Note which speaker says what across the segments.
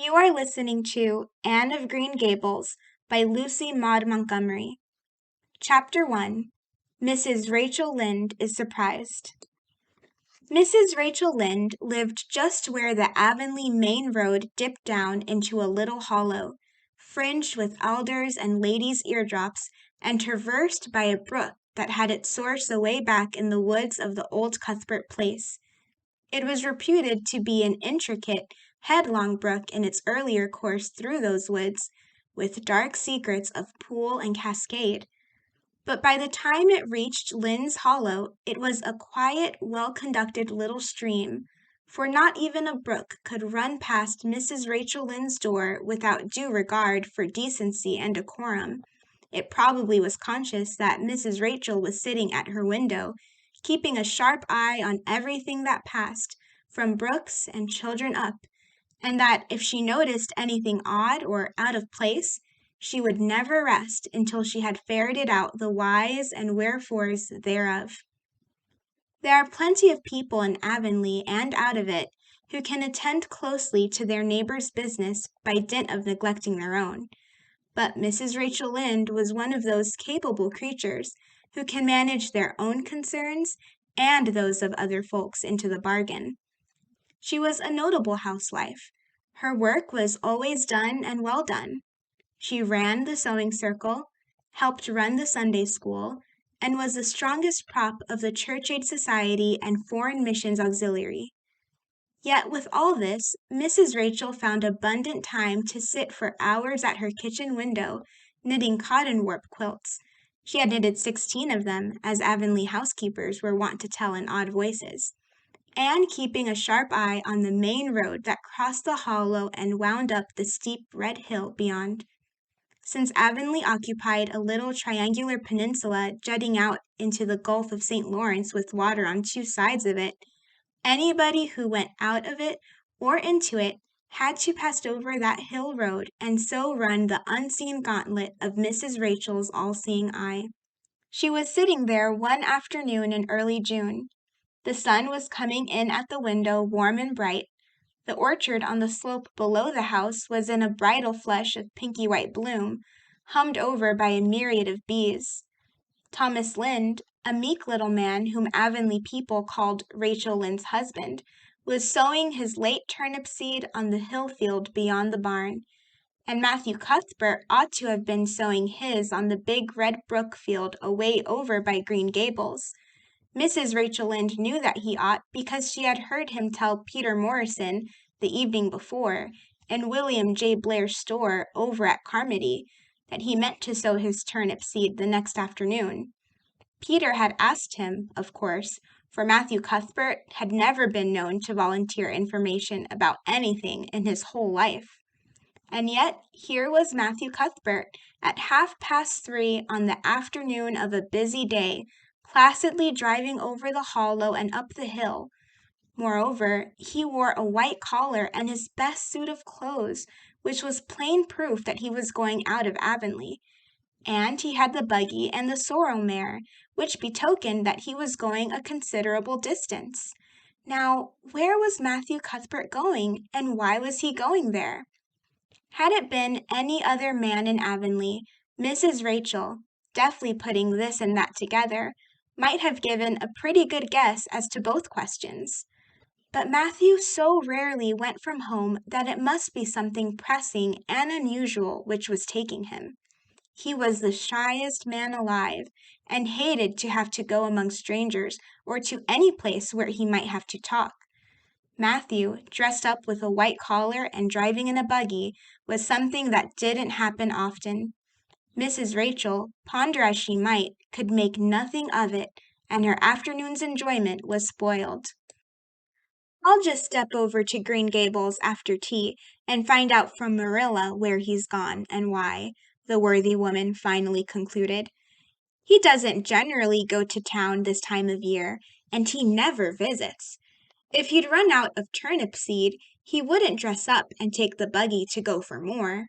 Speaker 1: You are listening to Anne of Green Gables by Lucy Maud Montgomery. Chapter 1 Mrs. Rachel Lynde is Surprised. Mrs. Rachel Lynde lived just where the Avonlea main road dipped down into a little hollow, fringed with alders and ladies' eardrops, and traversed by a brook that had its source away back in the woods of the old Cuthbert place. It was reputed to be an intricate, headlong brook in its earlier course through those woods, with dark secrets of pool and cascade. But by the time it reached Lynn's Hollow, it was a quiet, well-conducted little stream, for not even a brook could run past Mrs. Rachel Lynde's door without due regard for decency and decorum. It probably was conscious that Mrs. Rachel was sitting at her window, keeping a sharp eye on everything that passed, from brooks and children up, and that if she noticed anything odd or out of place, she would never rest until she had ferreted out the whys and wherefores thereof. There are plenty of people in Avonlea and out of it who can attend closely to their neighbor's business by dint of neglecting their own. But Mrs. Rachel Lynde was one of those capable creatures who can manage their own concerns and those of other folks into the bargain. She was a notable housewife. Her work was always done and well done. She ran the sewing circle, helped run the Sunday school, and was the strongest prop of the Church Aid Society and Foreign Missions Auxiliary. Yet with all this, Mrs. Rachel found abundant time to sit for hours at her kitchen window, knitting cotton warp quilts. She had knitted 16 of them, as Avonlea housekeepers were wont to tell in odd voices, and keeping a sharp eye on the main road that crossed the hollow and wound up the steep red hill beyond. Since Avonlea occupied a little triangular peninsula jutting out into the Gulf of St. Lawrence with water on two sides of it, anybody who went out of it or into it had to pass over that hill road and so run the unseen gauntlet of Mrs. Rachel's all-seeing eye. She was sitting there one afternoon in early June. The sun was coming in at the window warm and bright. The orchard on the slope below the house was in a bridal flush of pinky-white bloom, hummed over by a myriad of bees. Thomas Lynde, a meek little man whom Avonlea people called Rachel Lynde's husband, was sowing his late turnip seed on the hill field beyond the barn, and Matthew Cuthbert ought to have been sowing his on the big red brook field away over by Green Gables. Mrs. Rachel Lynde knew that he ought because she had heard him tell Peter Morrison the evening before, in William J. Blair's store over at Carmody, that he meant to sow his turnip seed the next afternoon. Peter had asked him, of course, for Matthew Cuthbert had never been known to volunteer information about anything in his whole life. And yet here was Matthew Cuthbert at 3:30 on the afternoon of a busy day, placidly driving over the hollow and up the hill. Moreover, he wore a white collar and his best suit of clothes, which was plain proof that he was going out of Avonlea. And he had the buggy and the sorrel mare, which betokened that he was going a considerable distance. Now, where was Matthew Cuthbert going, and why was he going there? Had it been any other man in Avonlea, Mrs. Rachel, deftly putting this and that together, might have given a pretty good guess as to both questions. But Matthew so rarely went from home that it must be something pressing and unusual which was taking him. He was the shyest man alive, and hated to have to go among strangers or to any place where he might have to talk. Matthew, dressed up with a white collar and driving in a buggy, was something that didn't happen often. Mrs. Rachel, ponder as she might, could make nothing of it, and her afternoon's enjoyment was spoiled. "I'll just step over to Green Gables after tea and find out from Marilla where he's gone and why," the worthy woman finally concluded. "He doesn't generally go to town this time of year, and he never visits. If he'd run out of turnip seed, he wouldn't dress up and take the buggy to go for more.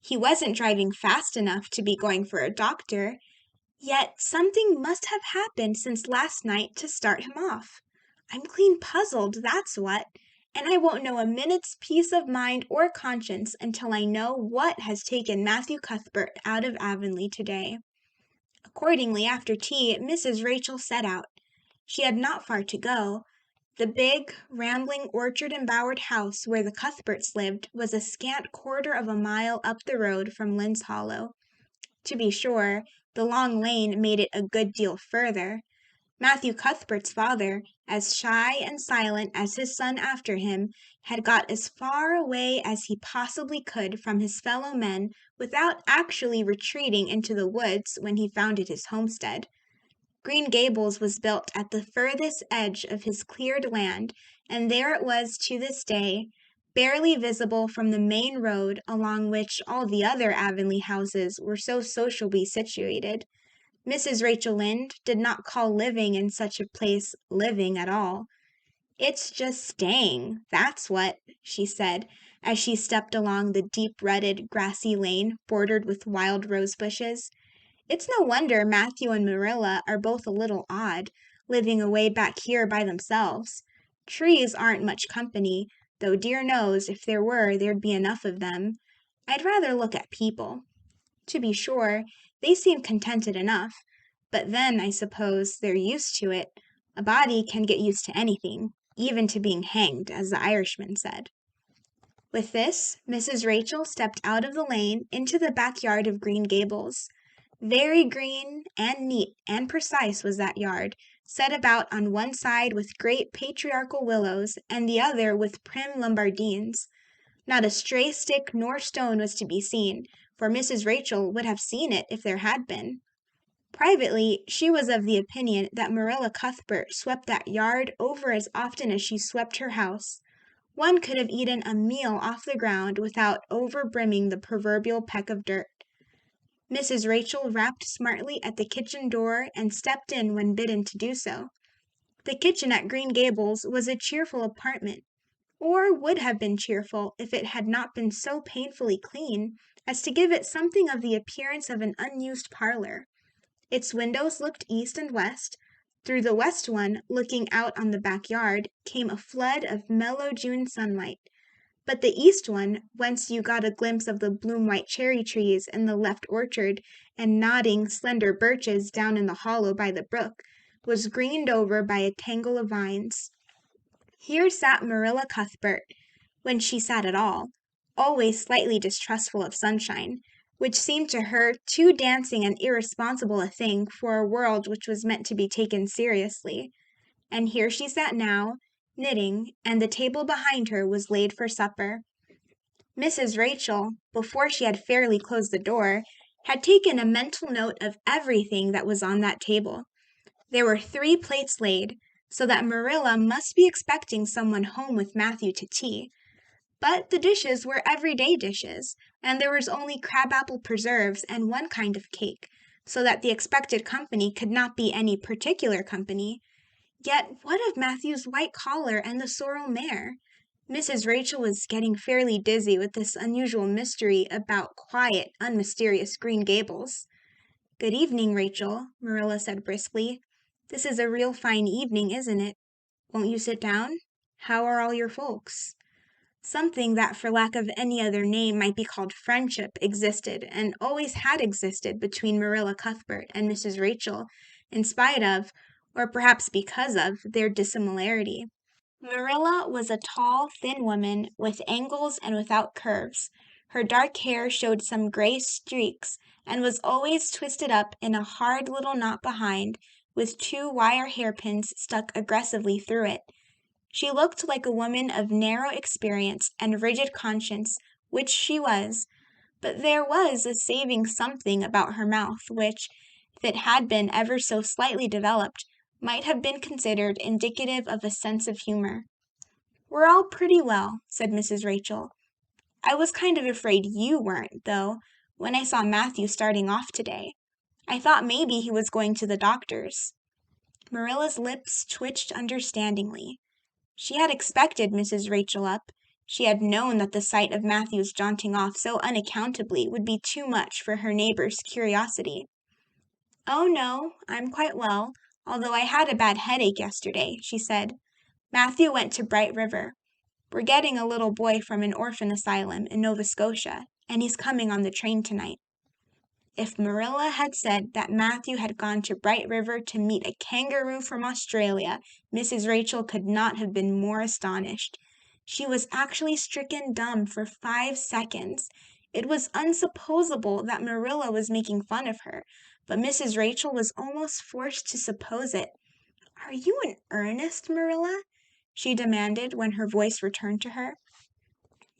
Speaker 1: He wasn't driving fast enough to be going for a doctor. Yet something must have happened since last night to start him off. I'm clean puzzled, that's what. and I won't know a minute's peace of mind or conscience until I know what has taken Matthew Cuthbert out of Avonlea today." Accordingly, after tea, Mrs. Rachel set out. She had not far to go. The big, rambling, orchard-embowered house where the Cuthberts lived was a scant quarter of a mile up the road from Lynn's Hollow. To be sure, the long lane made it a good deal further. Matthew Cuthbert's father, as shy and silent as his son after him, had got as far away as he possibly could from his fellow men without actually retreating into the woods when he founded his homestead. Green Gables was built at the furthest edge of his cleared land, and there it was to this day, barely visible from the main road along which all the other Avonlea houses were so sociably situated. Mrs. Rachel Lynde did not call living in such a place living at all. "It's just staying, that's what," she said, as she stepped along the deep-rutted, grassy lane bordered with wild rose bushes. "It's no wonder Matthew and Marilla are both a little odd, living away back here by themselves. Trees aren't much company, though dear knows if there were there'd be enough of them. I'd rather look at people. To be sure, they seem contented enough, but then, I suppose, they're used to it. A body can get used to anything, even to being hanged, as the Irishman said." With this, Mrs. Rachel stepped out of the lane into the backyard of Green Gables. Very green and neat and precise was that yard, set about on one side with great patriarchal willows and the other with prim Lombardines. Not a stray stick nor stone was to be seen, for Mrs. Rachel would have seen it if there had been. Privately, she was of the opinion that Marilla Cuthbert swept that yard over as often as she swept her house. One could have eaten a meal off the ground without over-brimming the proverbial peck of dirt. Mrs. Rachel rapped smartly at the kitchen door and stepped in when bidden to do so. The kitchen at Green Gables was a cheerful apartment, or would have been cheerful if it had not been so painfully clean as to give it something of the appearance of an unused parlor. Its windows looked east and west. Through the west one, looking out on the backyard, came a flood of mellow June sunlight. But the east one, whence you got a glimpse of the bloom-white cherry trees in the left orchard and nodding, slender birches down in the hollow by the brook, was greened over by a tangle of vines. Here sat Marilla Cuthbert, when she sat at all, always slightly distrustful of sunshine, which seemed to her too dancing and irresponsible a thing for a world which was meant to be taken seriously. And here she sat now, knitting, and the table behind her was laid for supper. Mrs. Rachel, before she had fairly closed the door, had taken a mental note of everything that was on that table. There were 3 plates laid, so that Marilla must be expecting someone home with Matthew to tea. But the dishes were everyday dishes, and there was only crabapple preserves and one kind of cake, so that the expected company could not be any particular company. Yet what of Matthew's white collar and the sorrel mare? Mrs. Rachel was getting fairly dizzy with this unusual mystery about quiet, unmysterious Green Gables. "Good evening, Rachel," Marilla said briskly. "This is a real fine evening, isn't it? Won't you sit down? How are all your folks?" Something that for lack of any other name might be called friendship existed and always had existed between Marilla Cuthbert and Mrs. Rachel, in spite of, or perhaps because of, their dissimilarity. Marilla was a tall, thin woman with angles and without curves. Her dark hair showed some gray streaks and was always twisted up in a hard little knot behind, with 2 wire hairpins stuck aggressively through it. She looked like a woman of narrow experience and rigid conscience, which she was, but there was a saving something about her mouth which, if it had been ever so slightly developed, might have been considered indicative of a sense of humor. "We're all pretty well," said Mrs. Rachel. "I was kind of afraid you weren't, though, when I saw Matthew starting off today. I thought maybe he was going to the doctor's." Marilla's lips twitched understandingly. She had expected Mrs. Rachel up. She had known that the sight of Matthew's jaunting off so unaccountably would be too much for her neighbor's curiosity. "Oh, no, I'm quite well, although I had a bad headache yesterday," she said. "Matthew went to Bright River. We're getting a little boy from an orphan asylum in Nova Scotia, and he's coming on the train tonight." If Marilla had said that Matthew had gone to Bright River to meet a kangaroo from Australia, Mrs. Rachel could not have been more astonished. She was actually stricken dumb for 5 seconds. It was unsupposable that Marilla was making fun of her, but Mrs. Rachel was almost forced to suppose it. "Are you in earnest, Marilla?" she demanded when her voice returned to her.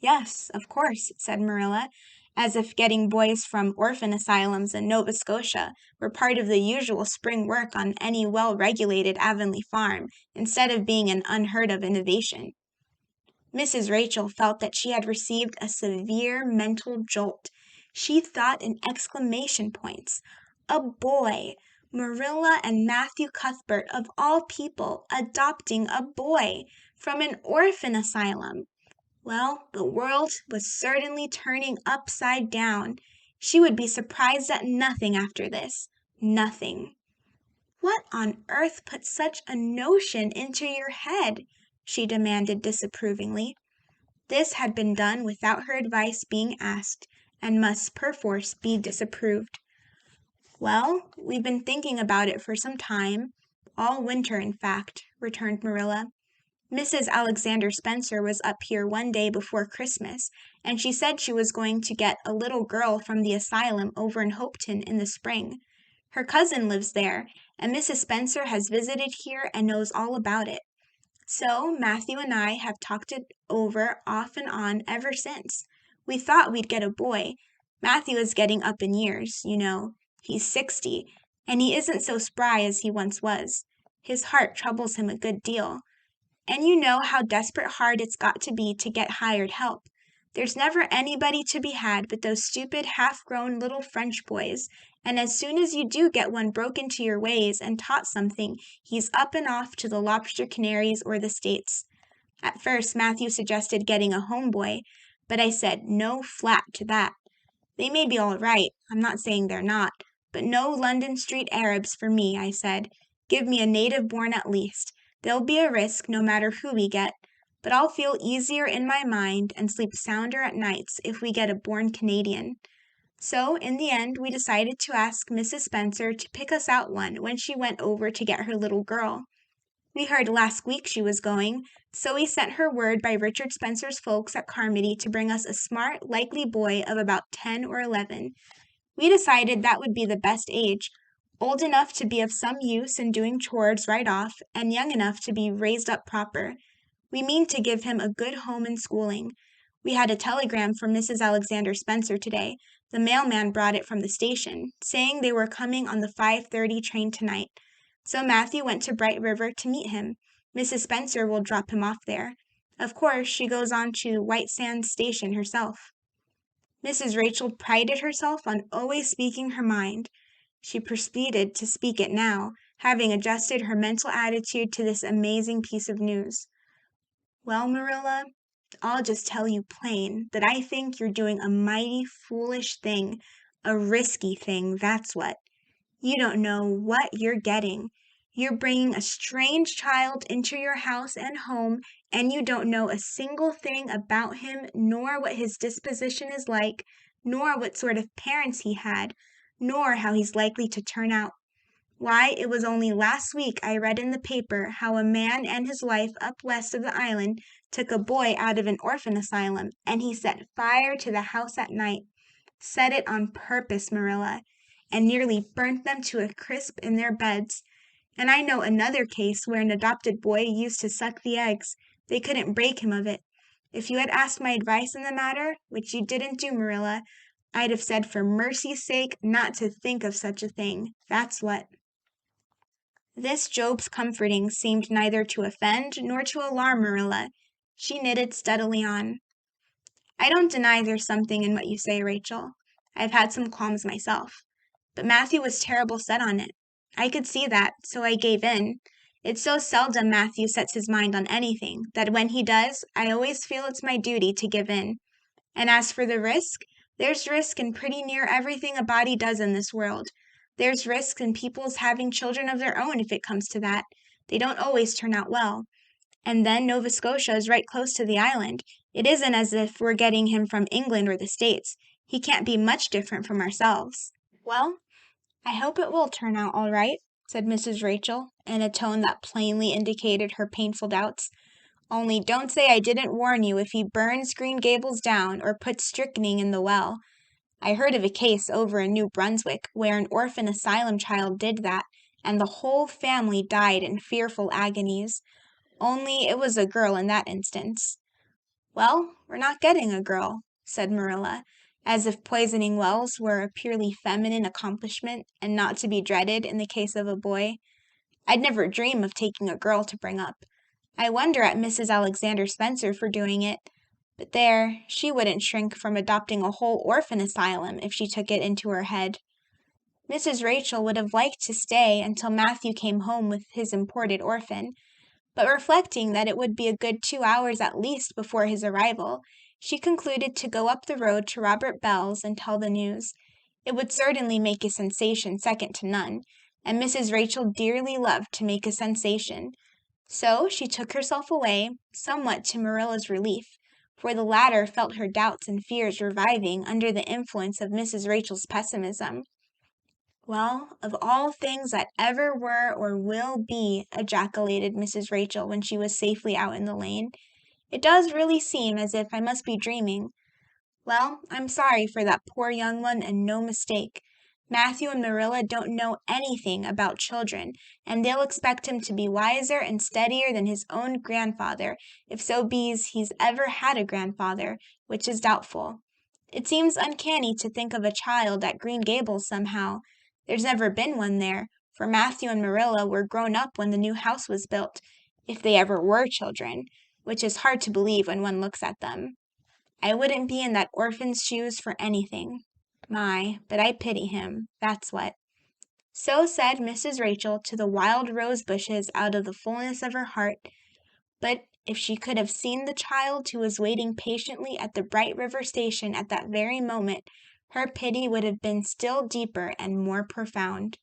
Speaker 1: "Yes, of course," said Marilla, as if getting boys from orphan asylums in Nova Scotia were part of the usual spring work on any well-regulated Avonlea farm, instead of being an unheard-of innovation. Mrs. Rachel felt that she had received a severe mental jolt. She thought in exclamation points. A boy! Marilla and Matthew Cuthbert, of all people, adopting a boy from an orphan asylum. Well, the world was certainly turning upside down. She would be surprised at nothing after this. Nothing. "What on earth put such a notion into your head?" she demanded disapprovingly. This had been done without her advice being asked, and must perforce be disapproved. "Well, we've been thinking about it for some time. All winter, in fact," returned Marilla. "Mrs. Alexander Spencer was up here one day before Christmas, and she said she was going to get a little girl from the asylum over in Hopeton in the spring. Her cousin lives there, and Mrs. Spencer has visited here and knows all about it. So Matthew and I have talked it over off and on ever since. We thought we'd get a boy. Matthew is getting up in years, you know. He's 60, and he isn't so spry as he once was. His heart troubles him a good deal. And you know how desperate hard it's got to be to get hired help. There's never anybody to be had but those stupid half-grown little French boys, and as soon as you do get one broke into your ways and taught something, he's up and off to the Lobster Canaries or the States. At first Matthew suggested getting a homeboy, but I said no flat to that. They may be all right, I'm not saying they're not, but no London Street Arabs for me, I said. Give me a native born at least. There'll be a risk no matter who we get, but I'll feel easier in my mind and sleep sounder at nights if we get a born Canadian. So, in the end, we decided to ask Mrs. Spencer to pick us out one when she went over to get her little girl. We heard last week she was going, so we sent her word by Richard Spencer's folks at Carmody to bring us a smart, likely boy of about 10 or 11. We decided that would be the best age, old enough to be of some use in doing chores right off, and young enough to be raised up proper. We mean to give him a good home and schooling. We had a telegram from Mrs. Alexander Spencer today. The mailman brought it from the station, saying they were coming on the 5:30 train tonight. So Matthew went to Bright River to meet him. Mrs. Spencer will drop him off there. Of course, she goes on to White Sands Station herself." Mrs. Rachel prided herself on always speaking her mind. She proceeded to speak it now, having adjusted her mental attitude to this amazing piece of news. "Well, Marilla, I'll just tell you plain that I think you're doing a mighty foolish thing, a risky thing, that's what. You don't know what you're getting. You're bringing a strange child into your house and home, and you don't know a single thing about him, nor what his disposition is like, nor what sort of parents he had, nor how he's likely to turn out. Why, it was only last week I read in the paper how a man and his wife up west of the island took a boy out of an orphan asylum, and he set fire to the house at night. Set it on purpose, Marilla, and nearly burnt them to a crisp in their beds. And I know another case where an adopted boy used to suck the eggs. They couldn't break him of it. If you had asked my advice in the matter, which you didn't do, Marilla, I'd have said for mercy's sake not to think of such a thing. That's what." This Job's comforting seemed neither to offend nor to alarm Marilla. She knitted steadily on. "I don't deny there's something in what you say, Rachel. I've had some qualms myself. But Matthew was terrible set on it. I could see that, so I gave in. It's so seldom Matthew sets his mind on anything that when he does, I always feel it's my duty to give in. And as for the risk, there's risk in pretty near everything a body does in this world. There's risk in people's having children of their own if it comes to that. They don't always turn out well. And then Nova Scotia is right close to the island. It isn't as if we're getting him from England or the States. He can't be much different from ourselves." "Well, I hope it will turn out all right," said Mrs. Rachel, in a tone that plainly indicated her painful doubts. "Only don't say I didn't warn you if he burns Green Gables down or puts strychnine in the well. I heard of a case over in New Brunswick where an orphan asylum child did that, and the whole family died in fearful agonies. Only it was a girl in that instance." "Well, we're not getting a girl," said Marilla, as if poisoning wells were a purely feminine accomplishment and not to be dreaded in the case of a boy. "I'd never dream of taking a girl to bring up. I wonder at Mrs. Alexander Spencer for doing it. But there, she wouldn't shrink from adopting a whole orphan asylum if she took it into her head." Mrs. Rachel would have liked to stay until Matthew came home with his imported orphan, but reflecting that it would be a good 2 hours at least before his arrival, she concluded to go up the road to Robert Bell's and tell the news. It would certainly make a sensation second to none, and Mrs. Rachel dearly loved to make a sensation. So she took herself away, somewhat to Marilla's relief, for the latter felt her doubts and fears reviving under the influence of Mrs. Rachel's pessimism. "Well, of all things that ever were or will be," ejaculated Mrs. Rachel when she was safely out in the lane, "it does really seem as if I must be dreaming. Well, I'm sorry for that poor young one, and no mistake. Matthew and Marilla don't know anything about children, and they'll expect him to be wiser and steadier than his own grandfather, if so be's he's ever had a grandfather, which is doubtful. It seems uncanny to think of a child at Green Gables somehow. There's never been one there, for Matthew and Marilla were grown up when the new house was built, if they ever were children, which is hard to believe when one looks at them. I wouldn't be in that orphan's shoes for anything. My, but I pity him, that's what." So said Mrs. Rachel to the wild rose bushes out of the fullness of her heart, but if she could have seen the child who was waiting patiently at the Bright River station at that very moment, her pity would have been still deeper and more profound.